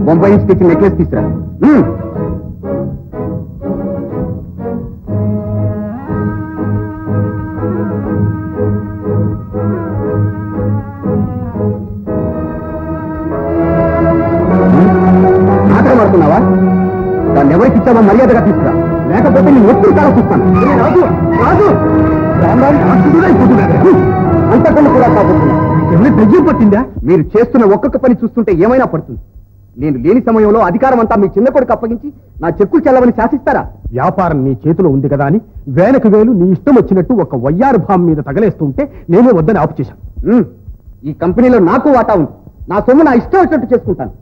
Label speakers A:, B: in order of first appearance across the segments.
A: బొంబాయి నుంచి తెచ్చిన నెక్లెస్ తీసుకురా. నాటకం ఆడుతున్నావా? దాన్ని ఎవరికి ఇచ్చావో మర్యాదగా తీసుకురా, లేకపోతే నేను ఒత్తిడి కాల చూస్తాను. రాజు రాజు అంతకన్నా కూడా కాబోతున్నా. ఏమైనా దయ్యం పట్టిందా? మీరు చేస్తున్న ఒక్కొక్క పని చూస్తుంటే ఏమైనా పడుతుంది. నేను లేని సమయంలో అధికారం అంతా మీ చిన్న కొడుకు అప్పగించి నా చెక్కులు చెల్లవని శాసిస్తారా? వ్యాపారం నీ చేతిలో ఉంది కదా అని వేనక వేలు నీ ఇష్టం వచ్చినట్టు ఒక వయ్యారు భావం మీద తగలేస్తుంటే నేనే వద్దని ఆపు చేశాను. ఈ కంపెనీలో నాకు వాటా ఉంది. నా సొమ్ము నా ఇష్టం వచ్చినట్టు చేసుకుంటాను.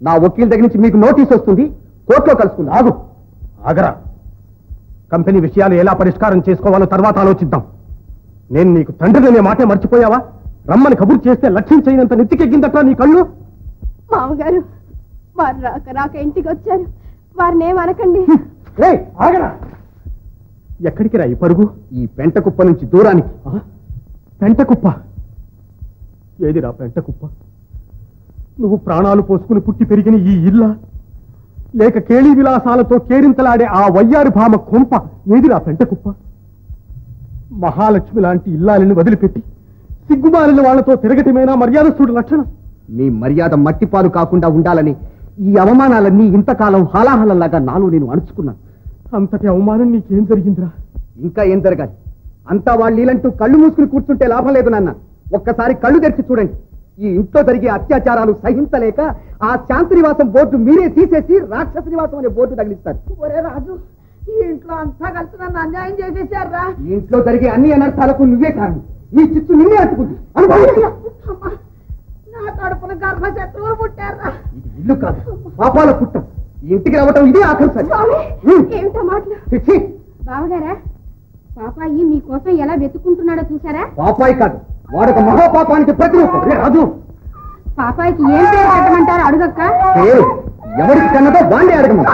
A: నా వకీల్ దగ్గర నుంచి మీకు నోటీస్ వస్తుంది, కోర్టులో కలుసుకుంది. ఆగరా. కంపెనీ విషయాలు ఎలా పరిష్కారం చేసుకోవాలో తర్వాత ఆలోచిద్దాం. నేను నీకు తండ్రిని మాటే మర్చిపోయావా? రమ్మని కబురు చేస్తే లక్ష్యం చేయనంత నెత్తికెక్కిందట్లా నీ కళ్ళు.
B: మామగారు వారు రాక రాక ఇంటికి వచ్చారు, వారిని ఏమనకండి.
A: ఆగరా. ఎక్కడికి రా ఈ పరుగు? ఈ పెంట కుప్ప నుంచి దూరానికి. పెంట కుప్ప? ఏదిరా పెంట కుప్ప? నువ్వు ప్రాణాలు పోసుకుని పుట్టి పెరిగిన ఈ ఇల్ల, లేక కేళీ విలాసాలతో కేరింతలాడే ఆ వయ్యారి భామ కొంప ఏదిరా పెంట కుప్ప? మహాలక్ష్మి లాంటి ఇల్లాలని వదిలిపెట్టి సిగ్గుమాలిన వాళ్లతో తిరగటమేనా మర్యాదస్తుడి లక్షణం? మీ మర్యాద మట్టిపాలు కాకుండా ఉండాలని ఈ అవమానాలన్నీ ఇంతకాలం హాలాహలంలాగా నాలో నేను అణుచుకున్నాను. అంతటి అవమానం నీకేం జరిగిందిరా? ఇంకా ఏం జరగాలి? అంతా వాళ్ళు నీలంటూ కళ్ళు మూసుకుని కూర్చుంటే లాభం లేదు నాన్న. ఒక్కసారి కళ్ళు తెరిచి చూడండి. ఈ ఇంట్లో జరిగే అత్యాచారాలు సహించలేక ఆ శాంతి నివాసం బోర్డు మీరే తీసేసి రాక్షస నివాసం అనే బోర్డు తగిలిస్తారు.
B: ఒరే రాజు, ఈ ఇంట్లో అంతా కలిసి నన్ను అన్యాయం చేసేసారా?
A: ఈ ఇంట్లో జరిగే అన్ని అనర్థాలకు నువ్వే కారణం. నీ చిత్తు నిన్నే అట్టుకుంది.
B: నా కడుపున గర్భశత్రువులు పుట్టారా?
A: ఇది ఇల్లు కాదు, పాపాల పుట్టం. ఈ ఇంటికి రావటం ఇదే ఆఖరి సారి.
B: ఏమిటో మాటలు? బావగారా, పాపాయి మీకోసం ఎలా వెతుక్కుంటున్నాడో చూసారా?
A: పాపాయి కాదు, వాడొక మహాపాపానికి ప్రతిరూపం. రాజు,
B: పాపాయికి ఏం పేరు పెట్టమంటారు అడుగక్క?
A: ఎవరికి కన్నదో వాణ్ణే అడగము.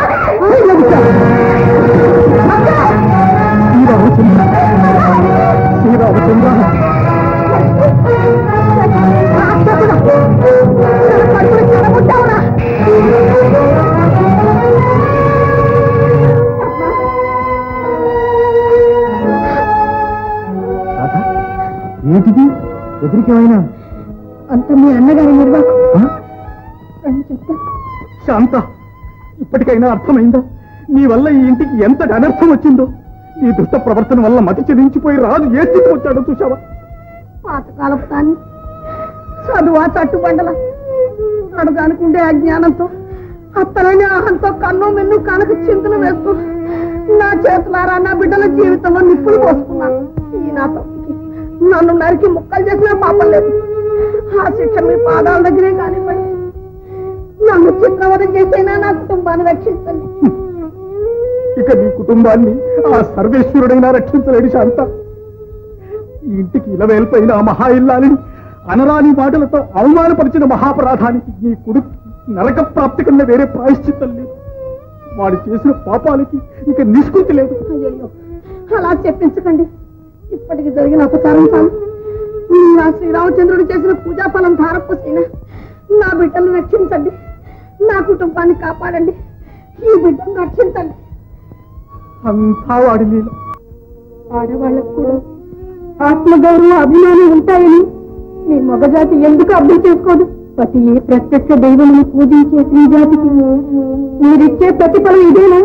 A: ఏంటిది? ఎదురికేమైనా?
B: అంత మీ అన్నగారి నిర్వాహకం.
A: శాంత, ఇప్పటికైనా అర్థమైందా నీ వల్ల ఈ ఇంటికి ఎంత అనర్థం వచ్చిందో? ఈ దుష్ట ప్రవర్తన వల్ల మతి చెలించిపోయి రాజు ఏ స్థితికి వచ్చాడో చూసావా?
B: పాతకాలపు దాన్ని చదువా తట్టుబండల అడుగనుకుండే అజ్ఞానంతో అత్తలని ఆహంతో కన్ను మెన్ను కనక చింతలు వేస్తూ నా చేతులారా నా బిడ్డల జీవితంలో నిప్పులు పోసుకున్నాను. ఈ నా తప్పుకి నన్ను నరికి ముక్కలు చేసిన పాపం లేదు. ఆ శిక్ష మీ పాదాల దగ్గరే కానివ్వండి. నన్ను చిత్రవదం చేసైనా నా కుటుంబాన్ని రక్షించండి.
A: ఇక నీ కుటుంబాన్ని ఆ సర్వేశ్వరుడైనా రక్షించలేడు శాంత. ఈ ఇంటికి ఇలవేల్పైన ఆ మహా ఇల్లాలని అనరాని మాటలతో అవమానపరిచిన మహాపరాధానికి నీ కొడుకు నరక ప్రాప్తి కన్నా వేరే ప్రాయశ్చిత్తం లేదు. వాడు చేసిన పాపాలకి ఇక నిష్కృతి లేదు.
B: అయ్యో, అలా చెప్పించకండి. ఇప్పటికి జరిగిన అపచారం చాలు. నా శ్రీరామచంద్రుడు చేసిన పూజాఫలం ధారపోసైనా నా బిడ్డను రక్షించండి. నా కుటుంబాన్ని కాపాడండి. ఈ బిడ్డను రక్షించండి.
A: అంతా వాడి లీల.
B: ఆడవాళ్ళకు కూడా ఆత్మగౌరవ అభిమానం ఉంటాయని మీ మగజాతి ఎందుకు అర్థం చేసుకోదు? పతియే ప్రత్యక్ష దైవమును పూజించే స్త్రీ జాతికి మీరిచ్చే ప్రతిఫలం ఇదేనా?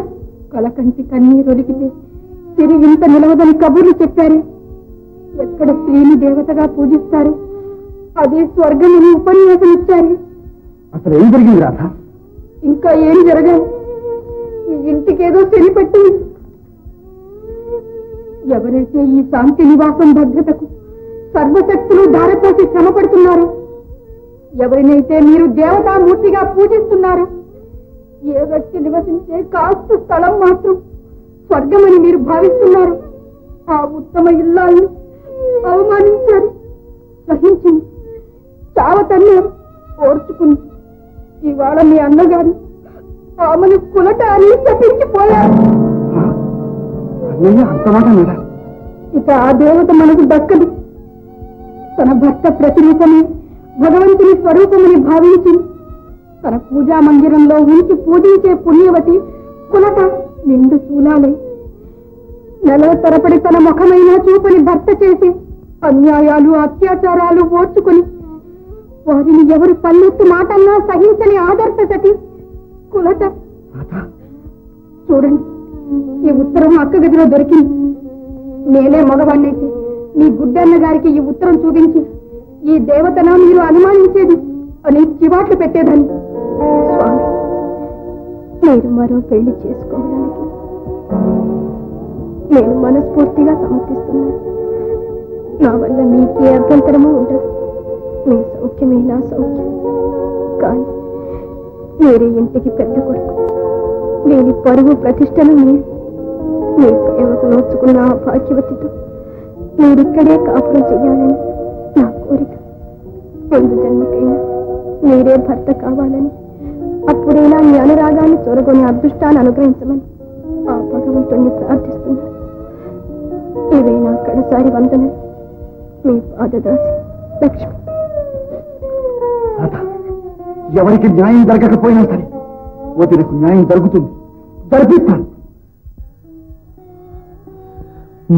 B: కలకంటి కన్నీరొలికితే తిరిగింత నిలవదని కబుర్లు చెప్పారే. ఎక్కడ స్త్రీని దేవతగా పూజిస్తారు అదే స్వర్గమని ఉపన్యాసం ఇచ్చారు.
A: అసలు ఏం జరిగింది రాధ?
B: ఇంకా ఏం జరగదు. ఈ ఇంటికేదో తెలిపెట్టి ఎవరైతే ఈ శాంతి నివాసం భద్రతకు సర్వశక్తులు ధారపోసి శ్రమపడుతున్నారు, ఎవరినైతే మీరు దేవతామూర్తిగా పూజిస్తున్నారు, ఏ వ్యక్తి నివసించే కాస్త స్థలం మాత్రం స్వర్గమని మీరు భావిస్తున్నారు, ఆ ఉత్తమ ఇల్లాలను అవమానించారు. ఇవాళ మీ అన్నగారు ఆమెను కులట అని చెప్పించిపోయారు.
A: అంత మాట మీద
B: ఇక ఆ దేవత మనకు దక్కదు. తన భర్త ప్రతిరూపమే భగవంతుని స్వరూపమని భావించి తన పూజా మందిరంలో ఉంచి పూజించే పుణ్యవతి కులట నిండు చూలాలే. నెల తరపడి తన ముఖమైన చూపని భర్త చేసి అన్యాయాలు అత్యాచారాలు ఓర్చుకుని వారిని ఎవరు పల్లెత్తు మాటన్నా సహించని ఆదర్శ సతి కులట. చూడండి, ఈ ఉత్తరం అక్క గదిలో దొరికింది. నేనే మగవాణ్ణైతే మీ గుడ్డన్న గారికి ఈ ఉత్తరం చూపించి ఈ దేవతను మీరు అనుమానించేది అని చివాట్లు పెట్టేదాన్ని. స్వామి, మీరు మరో పెళ్లి చేసుకోవడానికి నేను మనస్ఫూర్తిగా సమర్థిస్తున్నాను. నా వల్ల మీకే అభ్యంతరమూ ఉండదు. మీ సౌఖ్యమే నా సౌఖ్యం. కానీ మీరే ఇంటికి పెద్ద కొడుకు. నేను పరువు ప్రతిష్టలు మీరు మీ ప్రేమకు నోచుకున్న ఆ భాగ్యవతితో మీరిక్కడే కాపురం చెయ్యాలని నా కోరిక. ముందు జన్మకైనా మీరే భర్త కావాలని, అప్పుడైనా మీ అనురాగాన్ని చొరగొని అదృష్టాన్ని అనుగ్రహించమని ఆ భగవంతుణ్ణి ప్రార్థిస్తున్నాను. ఇవే నా కడసారి వందనలు. మీ పాదదాసి లక్ష్మి.
A: ఎవరికి న్యాయం జరగకపోయినా సరే వదిలకు న్యాయం జరుగుతుంది, జరిపిస్తాను.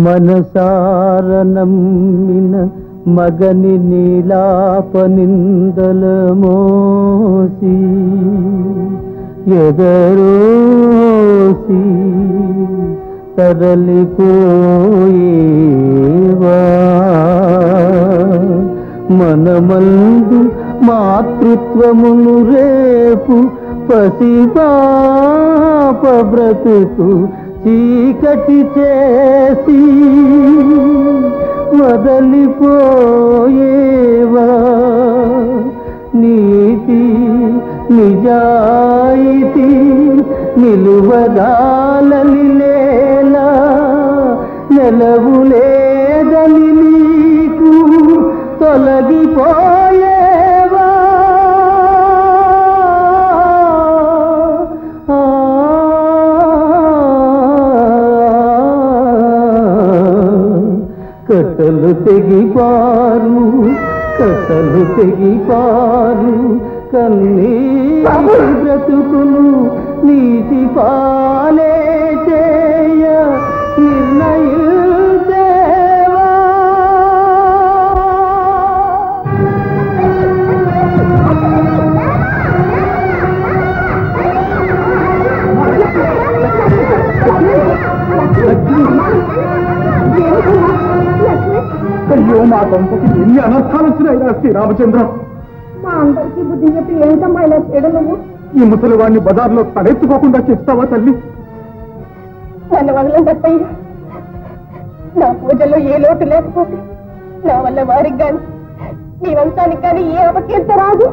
C: మనసార నమ్మిన మగని నీలాపనిందల మోసి ఎదరోసి తరలిపోయేవా మనమందు మాతృత్వమును రేపు పసిపాప బ్రతుకు చీకటి చేసి వదలిపోయేవా నీతి నిజాయితీ నిలువగాలని లేలా నెలవులేదని నీకు తొలగిపోయేవా కట్టలు తెగిపారు కట్టలు తెగిపారు కన్నీటి బ్రతుకును నీతి పాలే చేయ నిర్ణయించేవా
A: అయ్యో, మా దంపతి ఎన్ని అనర్థాలు వచ్చినాయిరా శ్రీరామచంద్ర.
B: మా అందరికీ బుద్ధి చెప్పి ఏంటమ్మా ఇలా చేయడం నువ్వు?
A: ఈ ముసలి వాడిని బజార్లో తలెత్తుకోకుండా చేస్తావా తల్లి?
B: నన్ను వదలండి అత్తయ్య. నా పూజల్లో ఏ లోటు లేకపోతే నా వల్ల వారికి కానీ నీ వంశానికి కానీ ఏ అపకీర్త రాదు.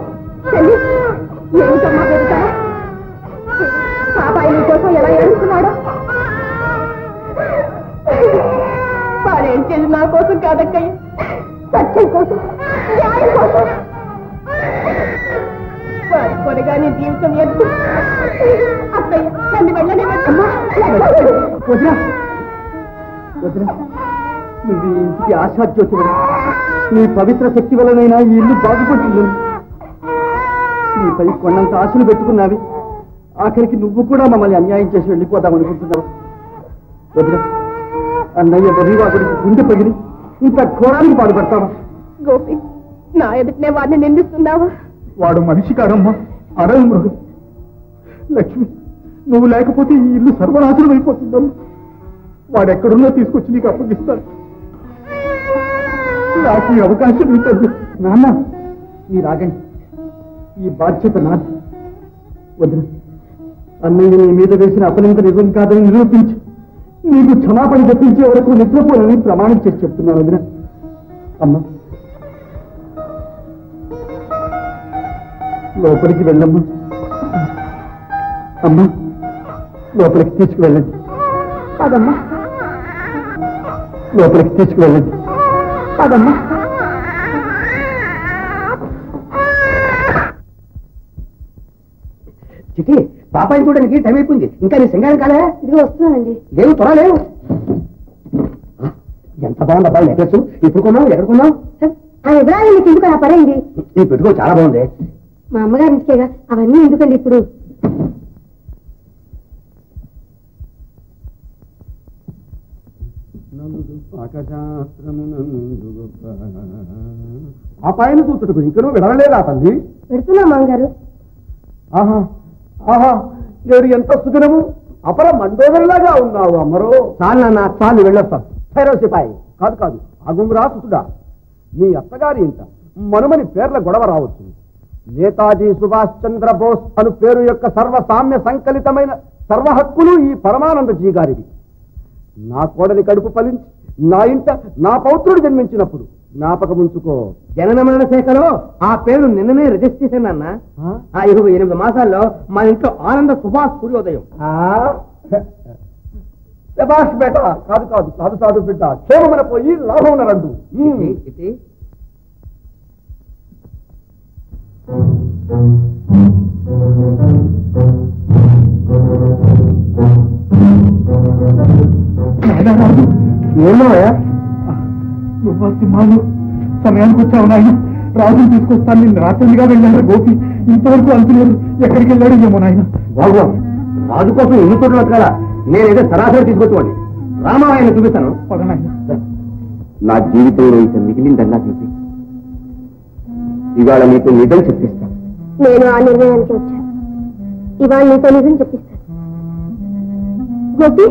B: ఏమిటమ్మా చెప్తా? బాబాయి నీ కోసం ఎలా ఏడుస్తున్నాడో. వాడేంచేది నా కోసం కాదక్కయ్య, సత్యం కోసం, న్యాయం కోసం. వారి కొనగా నీ జీవితం ఎత్తు. అత్తయ్య నన్ను వెళ్ళనే పెట్టమ్మా.
A: వదినా, వదినా, నువ్వు ఈ ఇంటికి ఆశాజ్యోతి. నీ పవిత్ర శక్తి వలనైనా ఈ ఇల్లు బాగుపడుతుందని నీపై కొన్నంత ఆశలు పెట్టుకున్నావి. ఆఖరికి నువ్వు కూడా మమ్మల్ని అన్యాయం చేసి వెళ్ళిపోదామనుకుంటున్నావు. వదినా, అన్నయ్య వెర్రివాగుడికి గుండె పగిలి ఇంత ఘోరానికి పాల్పడతావా?
B: గోపి, నా ఎదుటినే వాడిని నిందిస్తున్నావా?
A: వాడు మనిషి కాడమ్మా, అడవి మృగం. లక్ష్మి, నువ్వు లేకపోతే ఈ ఇల్లు సర్వనాశనం అయిపోతుందమ్మా. వాడెక్కడున్నా తీసుకొచ్చి నీకు అప్పగిస్తాను. నాకు ఈ అవకాశం ఇస్తుంది. నాన్న, మీరు ఆగండి. ఈ బాధ్యత నాది. వదిన, అన్నయ్య నీ మీద వేసిన అపనింద నిజం కాదని నిరూపించి నీకు క్షమాపణ తెప్పించే వరకు నిద్రపోనని ప్రమాణం చేసి చెప్తున్నాను. వదిన, అమ్మా లోపలికి వెళ్ళమ్మా. అమ్మా, లోపలికి తీసుకువెళ్ళండి.
B: కాదమ్మా,
A: లోపలికి తీసుకువెళ్ళండి.
B: కాదమ్మా.
A: చిటి పాపాయిని చూడడానికి టైం అయిపోయింది. ఇంకా నీ సింగారం కాలే?
B: ఇది వస్తున్నానండి.
A: లేవు త్వర లేవు. ఎంత బాగుంది అబ్బాయి నెక్లెస్. ఇప్పుడు కొన్నావు? ఎక్కడ కొన్నావు?
B: ఆ వివరాలు నీకు ఎందుకు ఆ పరైంది?
A: నీ పెట్టుకో చాలా బాగుంది.
B: మా అమ్మగారి ఇంటికేగా, అవన్నీ ఎందుకండి ఇప్పుడు?
A: పాపాయిని చూచుటకు ఇంకనూ విడవలేదా తల్లి?
B: పెడుతున్నా మామగారు.
A: ఆహా ఆహా, నేడు ఎంత సుదినము, అపర మండోదరిలాగా ఉన్నావు అమ్మరో. చాలు నాన్న, చాలు వెళ్ళొస్తాను. సైరో సిపాయి కాదు కాదు, అగుమరా సుతుడా. మీ అత్తగారి ఇంట మనుమని పేర్ల గొడవ రావచ్చు. నేతాజీ సుభాష్ చంద్రబోస్ అను పేరు యొక్క సర్వసామ్య సంకలితమైన సర్వ హక్కులు ఈ పరమానందజీ గారివి. నా కోడలి కడుపు ఫలించి నా ఇంట నా పౌత్రుడు జన్మించినప్పుడు జ్ఞాపకముంచుకో. జననమరణ శాఖలో ఆ పేరు నిన్ననే రిజిస్టర్ చేశానన్న. 8 మాసాల్లో మా ఇంట్లో ఆనంద సుభాష్ సూర్యోదయం. సుభాష్ బేట కాదు కాదు, సాధు సాధు బిడ్డ, క్షేమమైన పోయి లాభం రండు. ఏమోయా నువ్వు సింహాలు సమయానికి వచ్చావు నాయన. రాజుని తీసుకొస్తాను, నిన్ను రాత్రిగా వెళ్ళారు గోపి. ఇంతవరకు అంతులేదు, ఎక్కడికి వెళ్ళాడు ఏమో నాయన. బాబు రాజు కోసం ఎన్ని చోట్ల వెతకాలా? నేనేదో సరాసరి తీసుకొచ్చుకోండి. రామాయణ చూపిస్తాను. నా జీవితంలో ఇక మిగిలిందన్నా చూపి ఇవాళ నీకు నిజం చెప్పిస్తాను.
B: నేను ఆ నిర్ణయానికి వచ్చాను. ఇవాళ నీతో నిజం చెప్పిస్తాను. గోపి,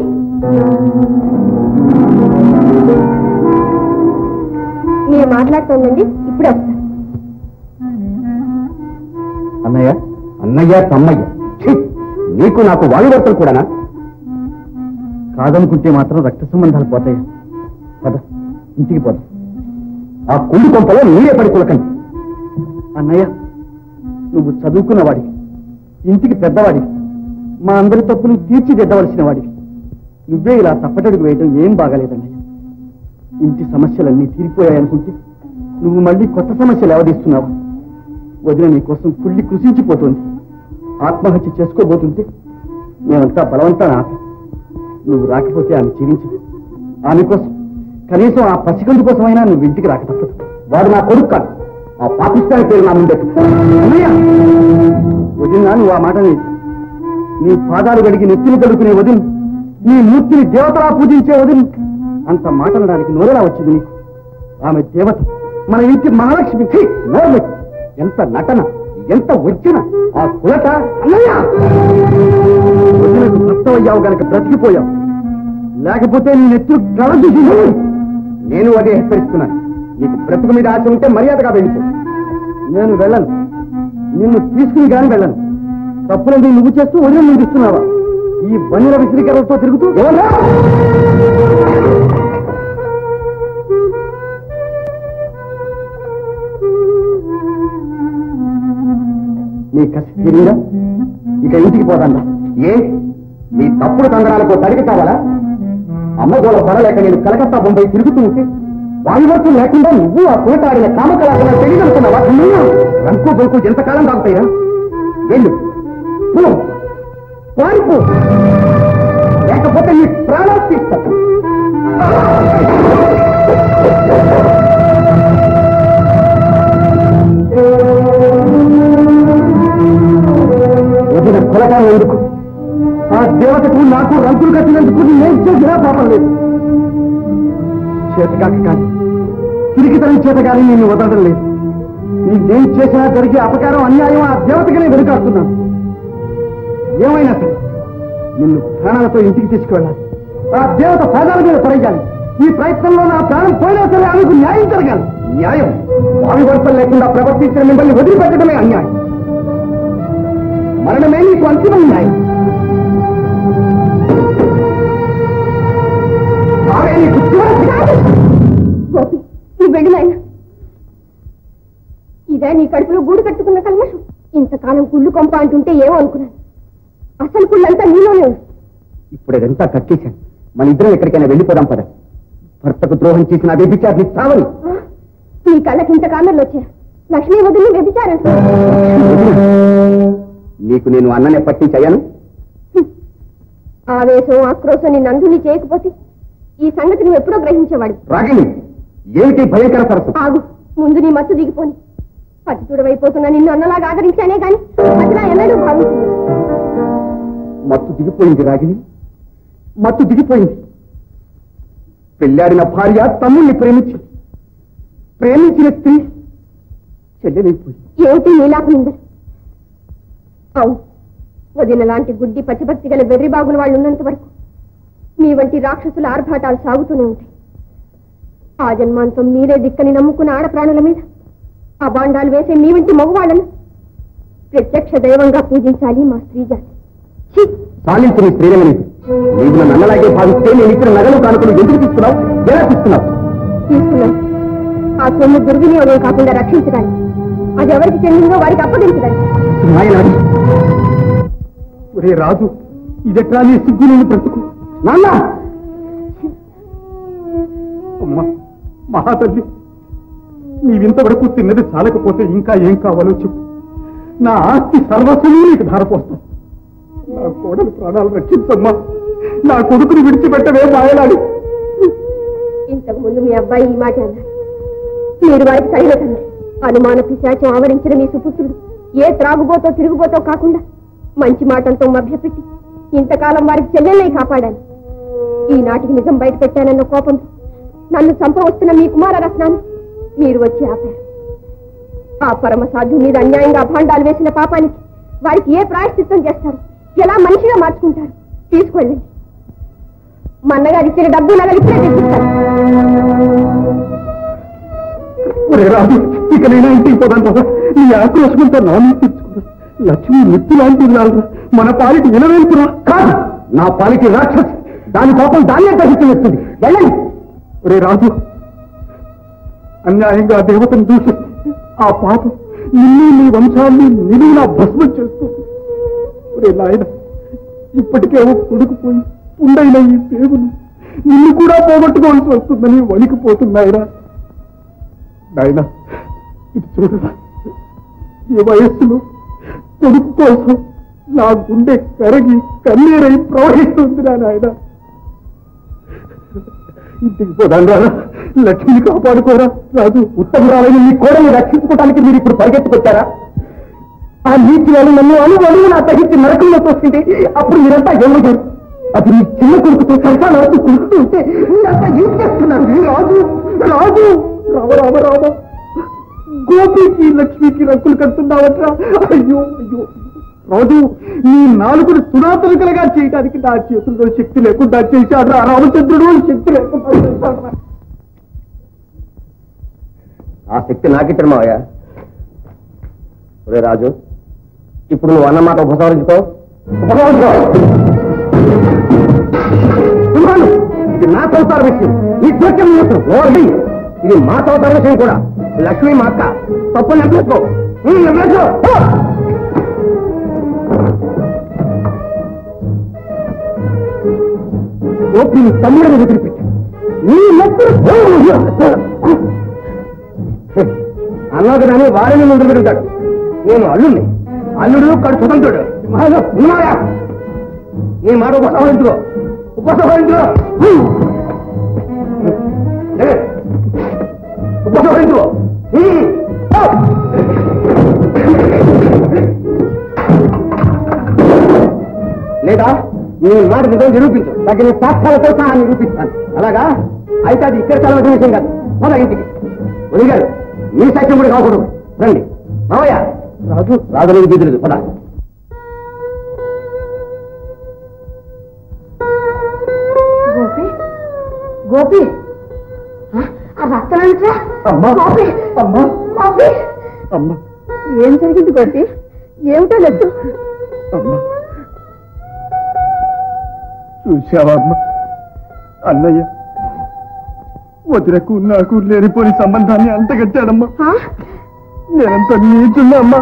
B: మీరు మాట్లాడుతోందండి, ఇప్పుడే వస్తాను.
A: అన్నయ్య అన్నయ్య తమ్మయ్య, నీకు నాకు వాయువర్తలు కూడానా? కాదనుకుంటే మాత్రం రక్త సంబంధాలు పోతాయి. పద ఇంటికి పోదాం. ఆ కుండు కొంపలో మీరే పడి కొలకండి. అన్నయ్య నువ్వు చదువుకున్న వాడివి, ఇంటికి పెద్దవాడివి, మా అందరి తప్పులు తీర్చిదిద్దవలసిన వాడివి. నువ్వే ఇలా తప్పటడుగు వేయడం ఏం బాగాలేదన్నయ్య. ఇంటి సమస్యలన్నీ తీరిపోయాయనుకుంటే నువ్వు మళ్ళీ కొత్త సమస్యలు ఎవరిస్తున్నావు? వదిన నీ కోసం కుళ్ళి కృషించిపోతుంది. ఆత్మహత్య చేసుకోబోతుంటే మేమంతా బలవంతాన్ని ఆపి నువ్వు రాకపోతే ఆమె జీవించదు. ఆమె కోసం కనీసం ఆ పసికందు కోసమైనా నువ్వు ఇంటికి రాక తప్పదు. వాడు నా కొడుకు కాదు, ఆ పాకిస్తాన్ పేరు నా ముందే. వదిన నువ్వు ఆ మాట నీ పాదాలు గడిగి నెత్తిని తడుకునే వదిన, నీ మూర్తిని దేవతలా పూజించే వదిన అంత మాట్లాడడానికి నోరెలా వచ్చింది నీకు? ఆమె దేవత, మన ఇంటి మహాలక్ష్మి. ఎంత నటన, ఎంత వచ్చిన ఆ కులట. అన్నయ్య వదినకు భక్తమయ్యావు గనక బ్రతికిపోయావు, లేకపోతే నీ నెత్తులు కలదు. నేను అదే హెచ్చరిస్తున్నాను. నీకు బ్రతుకు మీద ఆశ ఉంటే మర్యాదగా వెళ్ళిపో. నేను వెళ్ళను, నిన్ను తీసుకుని గాని వెళ్ళను. తప్పులంది నువ్వు చేస్తూ వదిన నువ్వు ఇస్తున్నావా? ఈ బండిల విసిరికరలతో తిరుగుతూ ఎవరా? నీ కసి తిరిగిరా, ఇక ఇంటికి పోతాండా. ఏ నీ తప్పుడు కందరాలకు తడికి కావాలా? అమ్మగోళ పడలేక నేను కలకత్తా బొంబాయి తిరుగుతూ ఉంటే వాయువర్తం లేకుండా నువ్వు ఆ కోటాడిన కామకళాశాల తెలియనుకున్నావా? రంకు బొంకు ఎంతకాలం తాగుతాయిరా? వెళ్ళు, పారిపో, లేకపోతే నీ ప్రాణాలు తీస్తాను. వదిన కొలకాలం ఎందుకు? ఆ దేవతకు నాకు రంకులు కట్టినందుకు నేను చేసినా పాపం లేదు. చేతకాక కానీ తిరిగి తన చేత కానీ నేను వదలడం లేదు. నేను చేసినా జరిగే అపకారం, అన్యాయం ఆ దేవతకి నేను వెనుకాడుతున్నాను. ఏమైనా సరే నిన్ను ప్రాణాలతో ఇంటికి తీసుకువెళ్ళాలి. ఆ దేవత పాదాల మీద పడేయాలి. ఈ ప్రయత్నంలో నా ప్రాణం పోయినా సరే ఆమెకు న్యాయం జరగాలి. న్యాయం వాయువర్తం లేకుండా ప్రవర్తించిన మిమ్మల్ని వదిలిపెట్టడమే అన్యాయం. మరణమే నీకు అంతిమ న్యాయం.
B: గోపి, నువ్వు వెళ్ళు నాయన. ఇదే నీ కడుపులో గూడు కట్టుకున్న కల్మషం. ఇంతకాలం కుళ్ళు కొంప అంటుంటే ఏమో అనుకున్నాను. అసలు కుళ్ళంతా నీలోనే ఉంది.
A: ఇప్పుడు ఇదంతా కట్టేశాను. మన ఇద్దరం ఎక్కడికైనా వెళ్ళిపోదాం పద. భర్తకు ద్రోహం చేసిన వ్యభిచారిని చావని.
B: నీ కళ్ళకి ఇంత కామెర్లు వచ్చా. లక్ష్మీ వదిలి వ్యభిచారం.
A: నీకు నేను అన్ననే పట్టించయ్యాను.
B: ఆవేశం ఆక్రోశం నిన్ను అంధుని చేయకపోతే ఈ సంగతి నువ్వు ఎప్పుడో గ్రహించేవాడు.
A: రాగిణి, ఏమిటి భయంకర సరస్సు?
B: ఆగు, ముందు నీ మత్తు దిగిపోని. పతితుడవైపోతున్నా నిన్ను అన్నలాగా ఆదరించానే గాని అదిలా ఎన్నడూ భావించింది.
A: మత్తు దిగిపోయింది రాగిణి, మత్తు దిగిపోయింది. పెళ్ళాడిన భార్య తమ్ముణ్ణి ప్రేమించింది, ప్రేమించిన స్త్రీ చెల్లెలైపోయింది.
B: ఏమిటి నీలాపనిందరు? అవును, వదిన లాంటి గుడ్డి పతిభక్తి గల వెర్రిబాగుల వాళ్ళు ఉన్నంత వరకు మీ వంటి రాక్షసుల ఆర్భాటాలు సాగుతూనే ఉంటాయి. ఆ జన్మాంతం మీరే దిక్కని నమ్ముకున్న ఆడప్రాణుల మీద అబాండాలు వేసే మీ వంటి మగవాళ్లను ప్రత్యక్ష దైవంగా పూజించాలి మా స్త్రీ జాతి.
A: సాధించిన స్త్రీలని నీవు నన్ను అన్నలాగే భావిస్తే నేను ఇచ్చిన నగలు కానుకలు ఎందుకు తీసుకున్నావు? ఎలా తీసుకున్నావు?
B: తీసుకున్నాను ఆ సొమ్ము దుర్వినియోగం కాకుండా రక్షించడానికి, అది ఎవరికి చెందిందో వారికి అప్పగించడానికి.
A: ఒరే రాజు, ఇదెట్లా నీ సిగ్గు నేను బ్రతుకు. నాన్న, అమ్మా మహాతల్లి, నీవింతవరకు తిన్నది చాలకపోతే ఇంకా ఏం కావాలో చెప్పు. నా ఆస్తి సర్వస్వము నీకు ధారపోస్తాను. నా కోడలు ప్రాణాలు రక్షించమ్మా. నా కొడుకుని విడిచిపెట్టవే మాయలాడి.
B: ఇంతకు ముందు మీ అబ్బాయి ఈ మాట అన్నారు. మీరు వారికి తగిన తండ్రి. అనుమాన పిశాచం ఆవరించిన మీ సుపుత్రుడు ఏ త్రాగుబోతో తిరుగుబోతో కాకుండా మంచి మాటలతో మభ్యపెట్టి ఇంతకాలం వారికి చెల్లెల్ని కాపాడాను. ఈనాటికి నిజం బయట పెట్టానన్న కోపంతో నన్ను చంపవస్తున్న మీ కుమార రత్నాన్ని మీరు వచ్చి ఆపారు. ఆ పరమ సాధు మీద అన్యాయంగా అభాండాలు వేసిన పాపానికి వారికి ఏ ప్రాయశ్చిత్తం చేస్తారు, ఎలా మనిషిగా మార్చుకుంటారు? తీసుకెళ్ళండి. మా అన్నగారు ఇచ్చిన డబ్బు నగలు ఇప్పుడే తెప్పిస్తారు.
A: ఇక నేను ఇంటికి పోదాను కదా. నీ ఆక్రోశంతో నాన్న తెచ్చుకున్నా. లక్ష్మి నిప్పు లాంటిది రాదు, మన పాలిటి వినవేల్పురా కాదు. నా పాలిటి రాక్షసి, దాని పాపం దాన్నే గ్రహించవస్తుంది. వెళ్ళండి. ఒరే రాజు, అన్యాయంగా దేవతను దూషిస్తే ఆ పాపం నిన్ను నీ వంశాన్ని నిలువునా భస్మం చేస్తుంది. ఒరే నాయన, ఇప్పటికే కొడుకుపోయి ఉండైన ఈ దేవుని నిన్ను కూడా పోగొట్టుకోవాల్సి వస్తుందని వణికిపోతున్నాయిరా. నాయన, ఇది చూడరా, ఈ వయస్సులో కొడుకు కోసం నా గుండె కరిగి కన్నీరై ప్రవహిస్తుందిరా నాయన. ఇంటికి పోదాను రారా. లక్ష్మిని కాపాడుకోరా రాజు. ఉత్తమరాలని మీ కోడల్ని రక్షించుకోవడానికి మీరు ఇప్పుడు పరిగెత్తుకొచ్చారా? ఆ నీతి వాళ్ళు నన్ను అణువు నా తగ్గించి నరకంలో తోస్తుంటే అప్పుడు మీరంతా ఎవరు? అది మీ చిన్న కొడుకుతో సంతానాలతో కొడుకుతూ ఉంటే మీరంతా ఏం చేస్తున్నారు? రాజు రాజు, రామ రామ రామ, గోపికి లక్ష్మికి రక్కులు కడుతున్నావట్రా. అయ్యో అయ్యో రాజు, నీ నాలుగురు తునాతులుకలుగా చేయడానికి నా చేతుల్లో శక్తి లేకుండా చేశాడు రా రామచంద్రుడు. శక్తి లేకుండా చేశాడు. ఆ శక్తి నాకిట్టడు మావయ్య. ఒరే రాజు, ఇప్పుడు నువ్వు అన్నమాట ఉపసంహరించుకో. ఇది నా సంసార విషయం, ఈ జోక్యం ఓర్ది. ఇది మా సంసార విషయం కూడా. లక్ష్మి మా అక్క, తప్పులు నెప్పేసుకో. నీ తమ్ముడిని వదిలిపెట్టాను. నీ నెప్పులు అన్నాడు కానీ వారిని ముందు పెరుగుతాడు. నేను అల్లుడిని, అల్లుడు కడు స్వతంత్రుడు. నీ మాట ఉపసంహరించుకో, ఉపసంహరించుకో, ఉపసంహరించుకో. లేదా నీ మాట నిజం నిరూపించు. తగిన సాక్ష్యాలతో సహా నిరూపిస్తాను. అలాగా అయితే అది ఇక్కడ చదవడం విషయం కాదు. మన ఇంటికి ఒదిగారు. మీ సాక్ష్యం కూడా కాకూడదు. రండి మావయ్య. రాజు రాజులకు బీదులేదు. పద.
B: గోపి, గోపి, ఆ రక్తనంటే
A: అమ్మా,
B: గోపి,
A: అమ్మా,
B: గోపి.
A: అమ్మా,
B: ఏం జరిగింది గోపి? ఏమిటో లేదు.
A: అమ్మా, చూశావా అమ్మా, అన్నయ్య వదిలకు నాకు లేనిపోని సంబంధాన్ని అంతగట్టాడమ్మా. నేనంత నీచున్నా అమ్మా.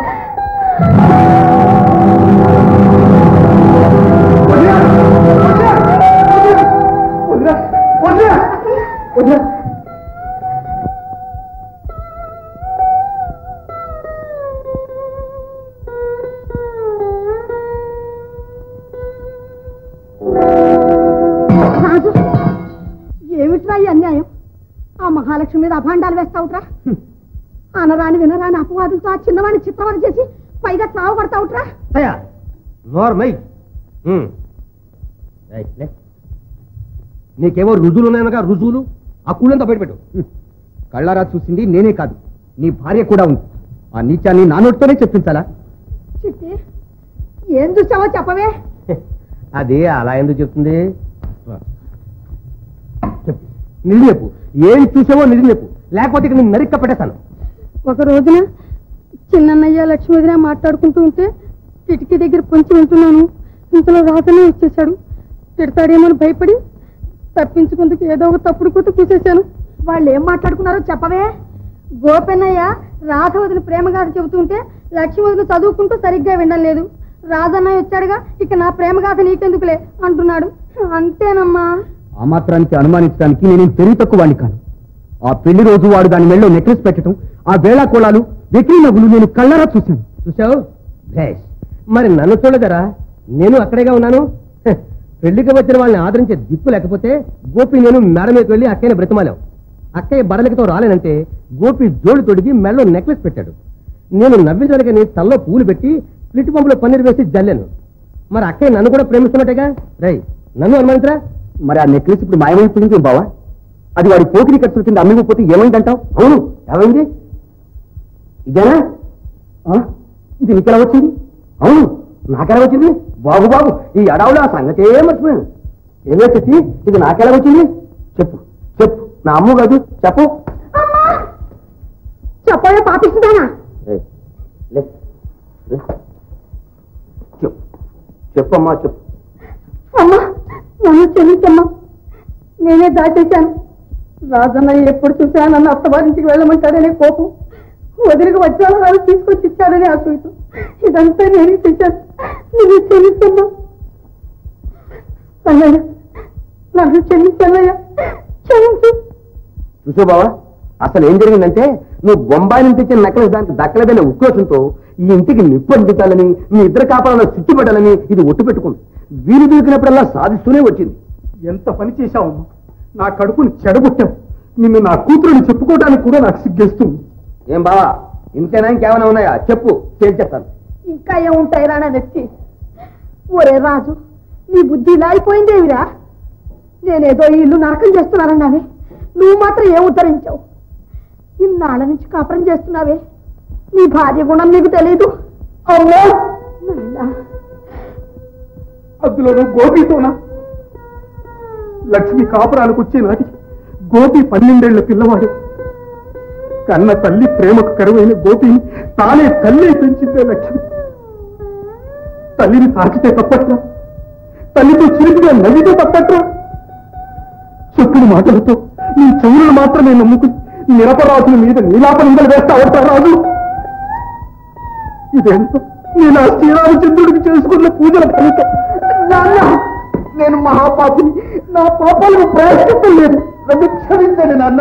B: అభాండాలు వేస్తావుట్రా? అనరాని వినరాని అపవాదులతో ఆ చిన్నవాడిని చిత్రవద చేసి పైగా చావు పడతావుట్రా?
A: నోర్మై నీకేమో రుజువులు ఉన్నాయనగా రుజువులు ఆ కూలంతా బయటపెట్టు. కళ్ళారా చూసింది నేనే కాదు, నీ భార్య కూడా ఉంది. ఆ నీచాన్ని నా నోటితోనే చెప్పించాలా?
B: చిట్టి ఏం చూసావో చెప్పవే.
A: అదే అలా ఎందుకు చెప్తుంది? నిజం చెప్పు, ఏం చూసావో నిజం చెప్పు, లేకపోతే ఇక నేను నరిక్క పెట్టేస్తాను.
B: ఒక రోజున చిన్నయ్య లక్ష్మీదిన మాట్లాడుకుంటూ ఉంటే కిటికీ దగ్గర పొంచి ఉంటున్నాను. ఇంతలో రాజనే వచ్చేశాడు. తిడతాడేమో భయపడి తప్పించుకుందుకు ఏదో ఒక తప్పుడు కూత కూసేశాను. వాళ్ళు ఏం మాట్లాడుకున్నారో చెప్పవే. గోపెన్నయ్య రాధవదిని ప్రేమగాథ చెబుతుంటే లక్ష్మీవదిని చదువుకుంటూ సరిగ్గా వినడం లేదు. రాజన్నయ్య వచ్చాడుగా, ఇక నా ప్రేమగాథ నీకెందుకులే అంటున్నాడు. అంతేనమ్మా.
A: ఆ మాత్రానికి అనుమానించడానికి నేనేం తెలివి తక్కువ వాడిని కాను. ఆ పెళ్లి రోజు వాడు దాని మెళ్ళో నెక్లెస్ పెట్టడం, ఆ వేళా కోళాలు వెకిలి నవ్వులు నేను కళ్ళారా చూశాను. చూసావు? మరి నన్ను చూడదరా, నేను అక్కడేగా ఉన్నాను. పెళ్లికి వచ్చిన వాళ్ళని ఆదరించే దిక్కు లేకపోతే గోపి నేను మేడ మీదకి వెళ్ళి అక్కయ్యని బ్రతిమాలాం. అక్కయ్య బడలికతో రాలేనంటే గోపి జోడు తొడిగి మెళ్ళో నెక్లెస్ పెట్టాడు. నేను నవ్వించడానికని తల్లో పూలు పెట్టి స్ప్లిట్ పంపులో పన్నీరు వేసి జల్లాను. మరి అక్కయ్య నన్ను కూడా ప్రేమిస్తున్నట్టుగా. రై, నన్ను అనుమానించరా? మరి ఆ నెక్లెస్ ఇప్పుడు మాయమైపోయింది బావా. అది వాడి పోకిరి ఖర్చుల కింద అమ్మిపోతే ఏమైందంటావు? అవును, ఏమైంది? ఇదేనా? ఇది నీకెలా వచ్చింది? అవును, నాకెలా వచ్చింది? బాబు బాబు, ఈ అడవులో ఆ సంగతే మర్చిపోయాను. ఏదో చెప్పి ఇది నాకెలా వచ్చింది? చెప్పు చెప్పు, నా అమ్ము కాదు, చెప్పు.
B: చెప్పవే పాపిస్తుందానా?
A: చెప్పు చెప్పమ్మా, చెప్పు.
B: అమ్మా నన్ను క్షమించమ్మా, నేనే దాచేశాను. రాజన్నయ్య ఎప్పుడు చూసా నన్ను అత్తవారింటికి వెళ్ళమంటాడనే కోపం, వదిలికి వచ్చాను వాళ్ళు తీసుకొచ్చి ఇచ్చాడని అసూయతో ఇదంతా నేను చేశాను. నేను క్షమించమ్మా. అన్నయ్య నన్ను క్షమించన్నయ్య, క్షమించు.
A: చూసో బావా, అసలు ఏం జరిగిందంటే నువ్వు బొంబాయి నుంచి తెచ్చిన నెక్లెస్ దానికి దక్కలేదనే ఉక్రోషంతో ఈ ఇంటికి నిప్పు అందించాలని, మీ ఇద్దరు కాపాలలో చుట్టుపడాలని ఇది ఒట్టు పెట్టుకుంది. వీలు దొరికినప్పుడల్లా సాధిస్తూనే వచ్చింది. ఎంత పని చేశావమ్మా, నా కడుపుని చెడగొట్టావు. నిన్ను నా కూతురుని చెప్పుకోవడానికి కూడా నాకు సిగ్గేస్తుంది. ఏం బావా, ఇంతేనా? ఇంకేమైనా ఉన్నాయా? చెప్పు, చేస్తాను.
B: ఇంకా ఏముంటాయి రానా వ్యక్తి. ఒరే రాజు, నీ బుద్ధి ఇలా అయిపోయిందేమిరా? నేనేదో ఈ ఇల్లు నరకం చేస్తున్నానన్నావే, నువ్వు మాత్రం ఏం ఉద్ధరించావు? ఇన్నాళ్ళ నుంచి కాపురం చేస్తున్నావే, నీ భార్య గుణం నీకు తెలీదు. అవునా?
A: అందులోనూ గోపితోనా? లక్ష్మి కాపురానికి వచ్చే నాటికి గోపి 12 ఏళ్ల పిల్లవాడు. కన్న తల్లి ప్రేమకు కరువైన గోపిని తానే తల్లి పెంచిందే లక్ష్మి. తల్లిని తాకితే తప్పట్లా, తల్లితో చిరుకుగా నవ్వితే తప్పట్లా. చెప్పిన మాటలతో నీ చెవులను మాత్రమే నమ్ముకుని నిరపరాధుల మీద నీలాపనిందలు వేస్తా అవుతారు రాజు. ఇదేంటో నేను ఆ శ్రీరామచంద్రుడికి చేసుకున్న పూజల ఫలితం. నేను మహాపాపిని, నా పాపాలకు ప్రయత్నం లేదు, నన్ను క్షమించండి నాన్న.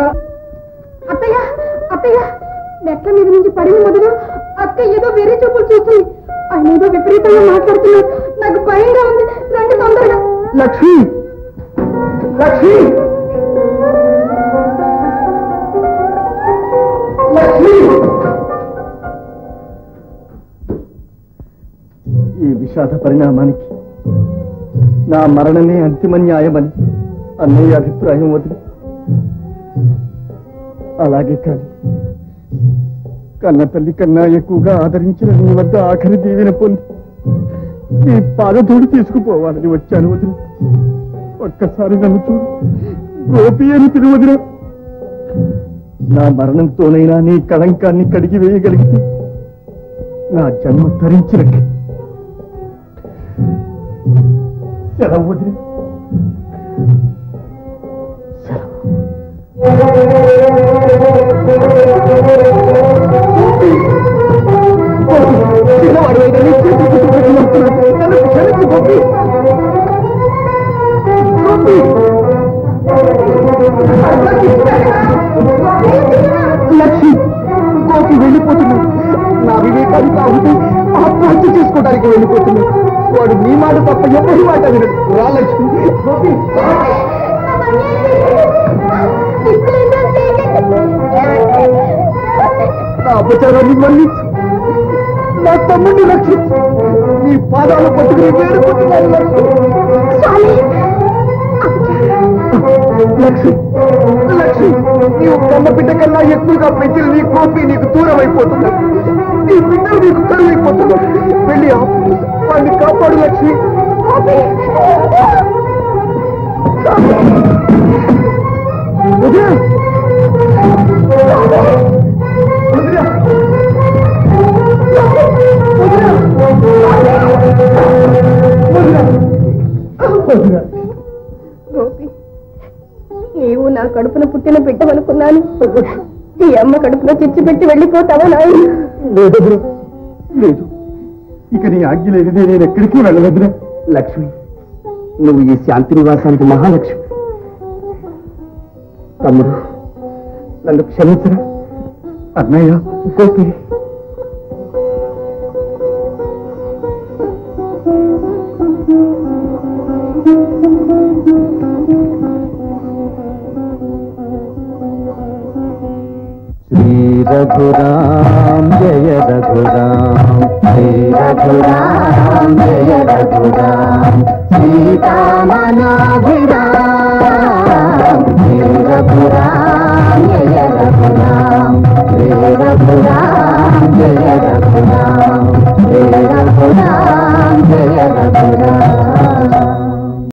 B: అత్తయ్య అత్తయ్య, మెట్ల మీద నుంచి పడిన మొదలు అక్క ఏదో వేరే చూపులు చూస్తుంది. ఆయన ఏదో విపరీతంగా మాట్లాడుతున్నారు, నాకు భయంగా ఉంది. రండి తొందరగా.
A: లక్ష్మి, లక్ష్మి, లక్ష్మి. ఈ విషాద పరిణామానికి నా మరణమే అంతిమ న్యాయమని అన్నయ్య అభిప్రాయం వదిలి. అలాగే కాదు, కన్న తల్లి కన్నా ఎక్కువగా ఆదరించిన నీ వద్ద ఆఖరి దీవెన పొంది నీ పాదతోడు తీసుకుపోవాలని వచ్చాను వదిన. ఒక్కసారి నన్ను చూడు, గోపి అని పిలువదిన. నా మరణంతోనైనా నీ కళంకాన్ని కడిగి వేయగలిగితే నా జన్మ ధరించినట్టు. సెలవు వదిన, లక్ష్మి, గోపి వెళ్ళిపోతున్నాడు. నా వివేకాన్ని కాకపోతే ఆత్మహత్య చేసుకోవడానికి వెళ్ళిపోతున్నాడు. వాడు నీ మాట తప్ప ఎవరి మాట వినడు. రా లక్ష్మి. గోపి అపచారాన్ని మన్నించు, నా తమ్ముడిని రక్షించు. నీ పాదాలు పట్టుకుని వేడుకుంటున్నాను లక్ష్మి. లక్ష్మి, నీవు కన్న బిడ్డ కన్నా ఎక్కువగా పెంచిన నీ కోపి నీకు దూరం అయిపోతున్నా. నీ బిడ్డలు నీకు కరువైపోతున్నా. వెళ్ళి వాడిని కాపాడు లక్ష్మి.
B: గోపి, నీవు నా కడుపున పుట్టిన బిడ్డవనుకున్నాను. ఈ అమ్మ కడుపులో చిచ్చిపెట్టి వెళ్ళిపోతావా నాయన?
A: లేదు లేదు, ఇక నీ ఆజ్ఞ లేనిదే నేను ఎక్కడికి వెళ్ళవద్దురా. లక్ష్మి, నువ్వు ఈ శాంతి నివాసానికి మహాలక్ష్మి. తమ్ముడు, నన్ను క్షమించరా. అన్నయ్య, గోపి,
C: శ్రీ రఘురామ్ జయ రఘురామ్, శ్రీ రఘురామ్ జయ రఘురామ్, సీతామనాభిరామ్.